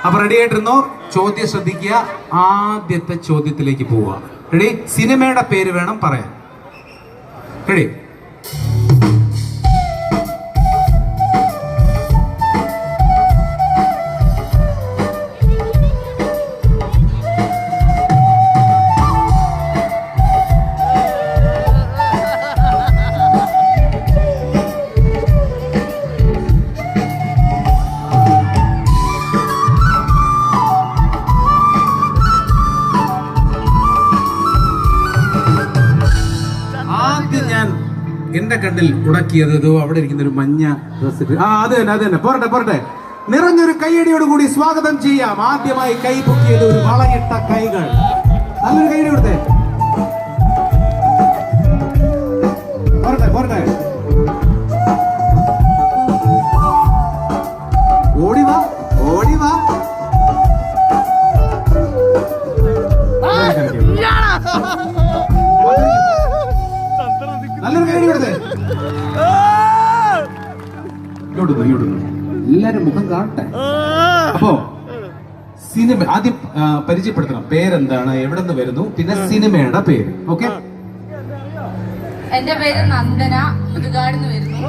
അപ്പൊ റെഡി ആയിട്ടിരുന്നോ? ചോദ്യം ശ്രദ്ധിക്കുക. ആദ്യത്തെ ചോദ്യത്തിലേക്ക് പോവുക. റെഡി? സിനിമയുടെ പേര് വേണം പറയാൻ. റെഡി? എന്റെ കണ്ണിൽ ഉടക്കിയത് ഇതോ അവിടെ ഇരിക്കുന്ന ഒരു മഞ്ഞ ഡ്രസ്. അത് തന്നെ. പോരട്ടെ. നിറഞ്ഞൊരു കൈയടിയോടുകൂടി സ്വാഗതം ചെയ്യാം. ആദ്യമായി കൈ പൊക്കിയത് ഒരു വളയിട്ട കൈകൾ. നല്ലൊരു കൈയടി കൊടുത്തേ. പോരട്ടെ. ഓടിവാ. നല്ലൊരു കൈ കൊടുത്തേ. ഇങ്ങോട്ട് എല്ലാരും മുഖം കാണട്ടെ. അപ്പോ സിനിമ ആദ്യം പരിചയപ്പെടുത്തണം. പേരെന്താണ്, എവിടെ നിന്ന് വരുന്നു, പിന്നെ സിനിമയുടെ പേര്. ഓക്കെ? എന്റെ പേര് നന്ദന, പുതുകാട് വരുന്നു.